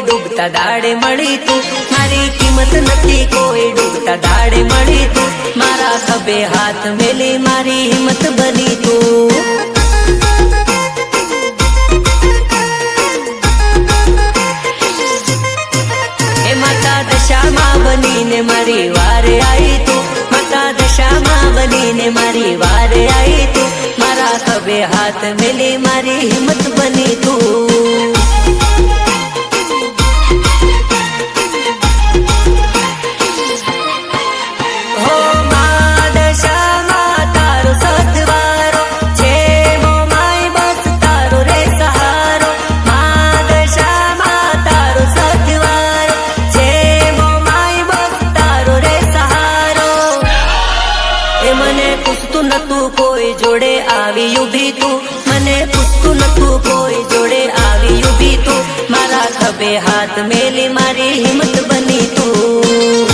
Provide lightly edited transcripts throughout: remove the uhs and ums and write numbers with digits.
ડૂબતા દાડે મળી તું, મારી કિંમત નથી કોઈ ડૂબતા દાડે મળી તું, મારા ખભે હાથ મેલી મારી હિંમત બની તું. એ માતા દશામાં બનીને મારી વારે આવી તું, માતા દશામાં બનીને મારી વારે આવી તું, મારા ખભે હાથ મેલી મારી હિંમત બની તું. મને પૂછતું નતું કોઈ જોડે આવી ઊભી તું, મને પૂછતું નતું કોઈ જોડે આવી ઊભી તું, મારા ખભે હાથ મેલી મારી હિંમત બની તું.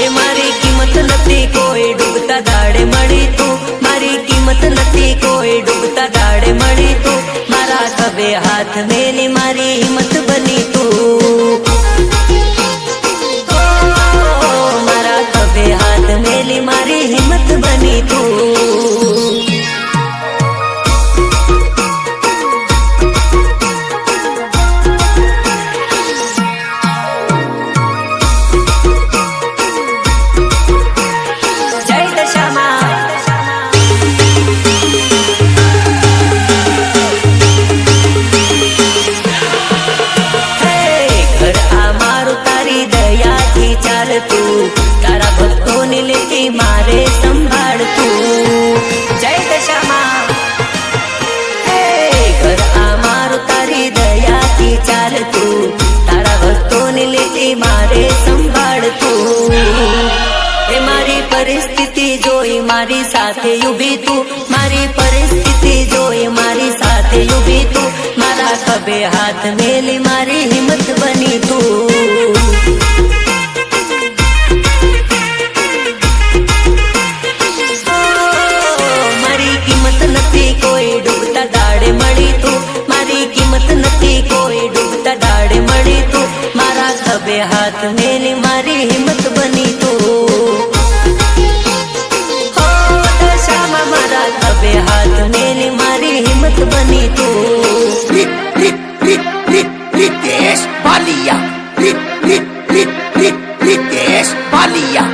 એ મારી કિંમત નથી કોઈ ડૂબતા દાડે મળી તું, મારી કિંમત નથી કોઈ ડૂબતા દાડે મળી તું, મારા ખભે હાથ મેલી મારી હિંમત બની તું. મારા ખભે હાથ મેલી મારી હિંમત બની તું. તારા ભક્તોની લેતી મારે સંભાળતું. જય દશામાં. ઘર આ મારું તારી દયાથી ચાલતું, તારા ભક્તોની લેતી મારે સંભાળતું. એ મારી પરિસ્થિતિ જોઈ મારી સાથે ઊભી તું, મારી પરિસ્થિતિ જોઈ મારી સાથે ઊભી તું, મારા ખભે હાથ મેલી મારી હિંમત બની તું. કોઈ ડૂબતા દાડે મળી તું, મારી કિંમત નથી કોઈ ડૂબતા દાડે મળી તું, મારા ખભે હાથ મેલી મારી હિંમત બની તું. દશામાં મારા ખભે હાથ મેલી મારી હિંમત બની તું. Ritesh Balia, Ritesh Balia.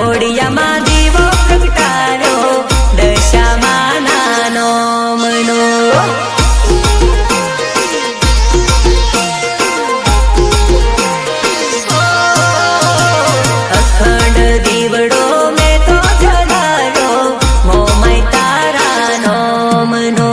કોડિયામાં દીવો પ્રગટાવ્યો, દશામાં નાનો મનો. અખંડ દીવડો મેં તો જગાવ્યો, મોમાય તારા નોમનો.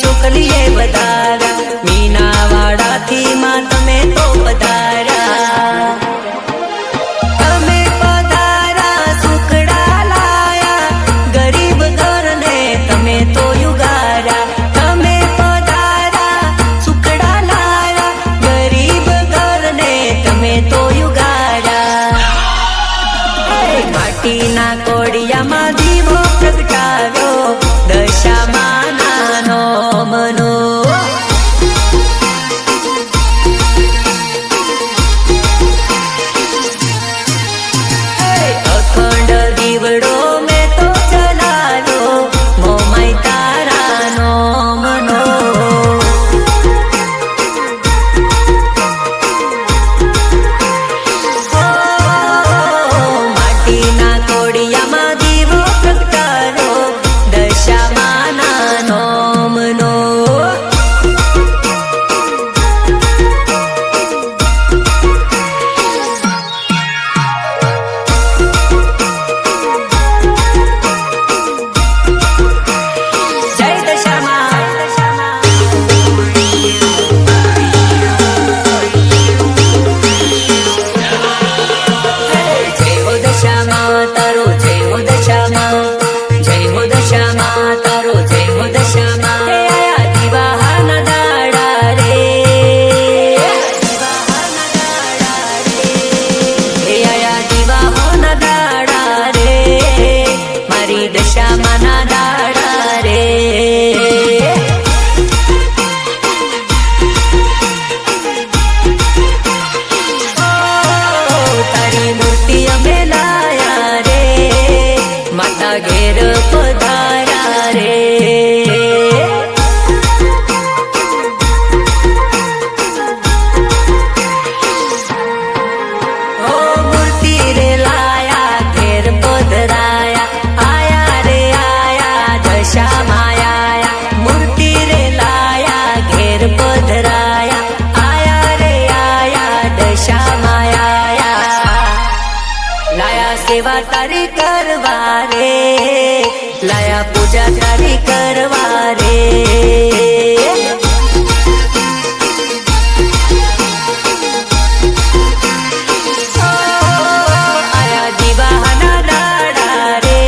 ચોકલીએ વધારા, મીનાવાડાથી માં તમે તો પધારા. તમે પધારા સુખડા લાયા, ગરીબ ઘરને તમે તો યુગારા. તમે પધારા સુખડા લાયા, ગરીબ ઘરને તમે તો યુગારા. માટીના કોડિયામાં દીવો પ્રગટાવ્યો, દશામાં નાનો મનો. અખંડ દીવડો મેં તો જલાવ્યો, મોમાય તારા નોમનો. માટીના કોડિયામાં દીવો દશામાના દાડા રે. તારી મૂર્તિ અમે લાયા રે, માતા ઘેર પધાર્યા રે. ઓ મૂર્તિ રે લાયા ઘેર પધરાયા, આયા રે આયા દશામાં આયા. મૂર્તિ રે લાયા ઘેર પધરાયા, આયા રે આયા દશામાં આયા. લાયા સેવા તારી કરવા રે, લાયા પૂજા તારી કરવા રે. આયા દિવાના દાડા રે,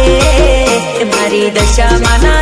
મારી દશામાના